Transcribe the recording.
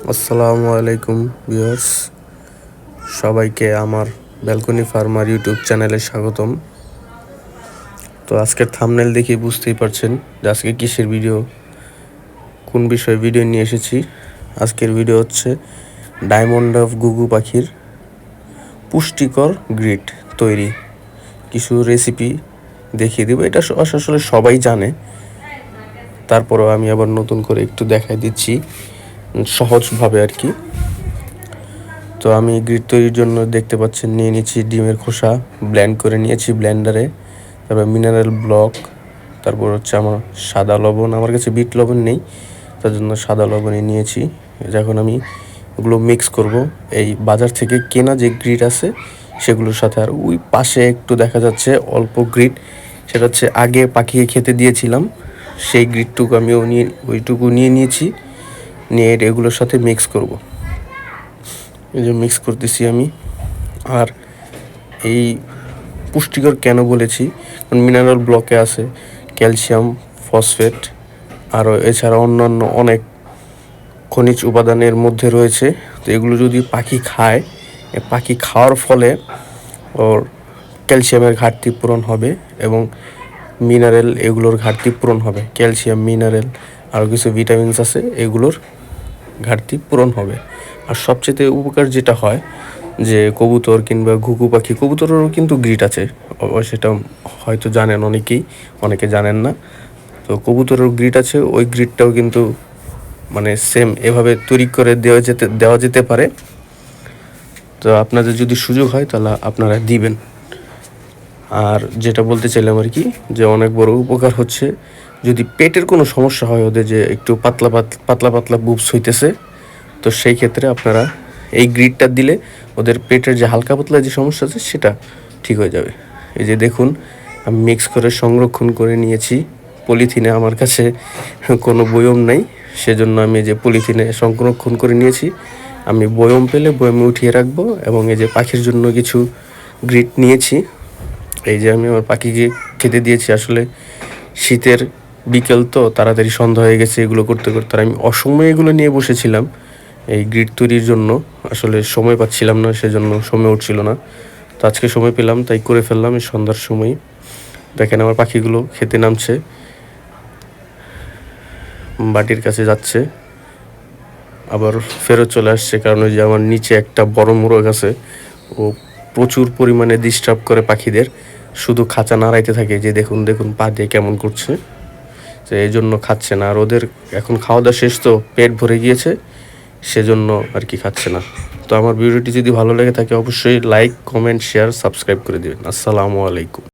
আসসালামু আলাইকুম ভিউয়ার্স, সবাইকে আমার ব্যালকনি ফার্মার ইউটিউব চ্যানেলে স্বাগতম। তো আজকের থাম্বনেল দেখে বুঝতেই পারছেন যে আজকে কিসের ভিডিও, কোন বিষয়ে ভিডিও নিয়ে এসেছি। আজকের ভিডিও হচ্ছে ডায়মন্ড অফ ঘুঘু পাখির পুষ্টিকর গ্রিট তৈরি কিছু রেসিপি দেখিয়ে দেবো। এটা আসলে সবাই জানে, তারপরেও আমি আবার নতুন করে একটু দেখাই দিচ্ছি সহজভাবে আর কি। তো আমি গ্রিট তৈরির জন্য দেখতে পাচ্ছেন নিয়ে নিচ্ছি ডিমের খোসা, ব্লেন্ড করে নিয়েছি ব্লেন্ডারে। তারপর মিনারেল ব্লক, তারপর হচ্ছে আমার সাদা লবণ, আমার কাছে বিট লবণ নেই, তার জন্য সাদা লবণই নিয়েছি। যখন আমি এগুলো মিক্স করব, এই বাজার থেকে কেনা যে গ্রিট আছে সেগুলোর সাথে আর ওই পাশে একটু দেখা যাচ্ছে অল্প গ্রিট, সেটা হচ্ছে আগে পাখিয়ে খেতে দিয়েছিলাম, সেই গ্রিটটুকু আমিও নিয়ে ওইটুকু নিয়ে নিয়েছি, নিয়ে এগুলোর সাথে মিক্স করব। এই যে মিক্স করতেছি আমি। আর এই পুষ্টিকর কেন বলেছি, কারণ মিনারেল ব্লকে আছে ক্যালসিয়াম, ফসফেট, আরও এছাড়া অন্যান্য অনেক খনিজ উপাদানের মধ্যে রয়েছে। তো এগুলো যদি পাখি খায়, পাখি খাওয়ার ফলে ওর ক্যালসিয়ামের ঘাটতি পূরণ হবে এবং মিনারেল এগুলোর ঘাটতি পূরণ হবে। ক্যালসিয়াম, মিনারেল, আরও কিছু ভিটামিনস আছে, এগুলোর ঘাটতি পূরণ হবে। আর সবচেয়ে উপকার যেটা হয় যে কবুতর কিংবা ঘুঘু পাখি, কবুতরেরও কিন্তু গ্রিট আছে, সেটা হয়তো জানেন অনেকেই, অনেকে জানেন না। তো কবুতরের গ্রিট আছে, ওই গ্রিটটাও কিন্তু মানে সেম এভাবে তৈরি করে দেওয়া যেতে পারে। তো আপনাদের যদি সুযোগ হয় তাহলে আপনারা দিবেন। আর যেটা বলতে চাইলাম আর কি, যে অনেক বড় উপকার হচ্ছে যদি পেটের কোনো সমস্যা হয় ওদের, যে একটু পাতলা পাতলা পাতলা বুবস হইতেছে, তো সেই ক্ষেত্রে আপনারা এই গ্রিটটা দিলে ওদের পেটের যে হালকা পাতলা যে সমস্যা আছে সেটা ঠিক হয়ে যাবে। এই যে দেখুন, আমি মিক্স করে সংরক্ষণ করে নিয়েছি পলিথিনে, আমার কাছে কোনো বয়ম নাই, সেজন্য আমি যে পলিথিনে সংরক্ষণ করে নিয়েছি। আমি বয়ম পেলে বয়মে উঠিয়ে রাখবো। এবং এই যে পাখির জন্য কিছু গ্রিট নিয়েছি, এই যে আমি আমার পাখিকে খেতে দিয়েছি। আসলে শীতের বিকেল তো, তাড়াতাড়ি সন্ধ্যা হয়ে গেছে এগুলো করতে করতে, আর আমি অসময়ে এগুলো নিয়ে বসেছিলাম এই গ্রিট তৈরির জন্য। আসলে সময় পাচ্ছিলাম না, সেজন্য সময় উঠছিল না। তো আজকে সময় পেলাম তাই করে ফেললাম এই সন্ধ্যার সময়। দেখেন আমার পাখিগুলো খেতে নামছে, বাটির কাছে যাচ্ছে, আবার ফেরত চলে আসছে, কারণ ওই যে আমার নিচে একটা বড় মোরগ আছে, ও প্রচুর পরিমাণে ডিস্টার্ব করে পাখিদের, শুধু খাঁচা নাড়াইতে থাকে। যে দেখুন দেখুন পা দিয়ে কেমন করছে, তো এই জন্য খাচ্ছে না। আর ওদের এখন খাওয়া দাওয়া শেষ, তো পেট ভরে গিয়েছে, সেজন্য আর কি খাচ্ছে না। তো আমার ভিডিওটি যদি ভালো লেগে থাকে অবশ্যই লাইক, কমেন্ট, শেয়ার, সাবস্ক্রাইব করে দিবেন। আসসালামু আলাইকুম।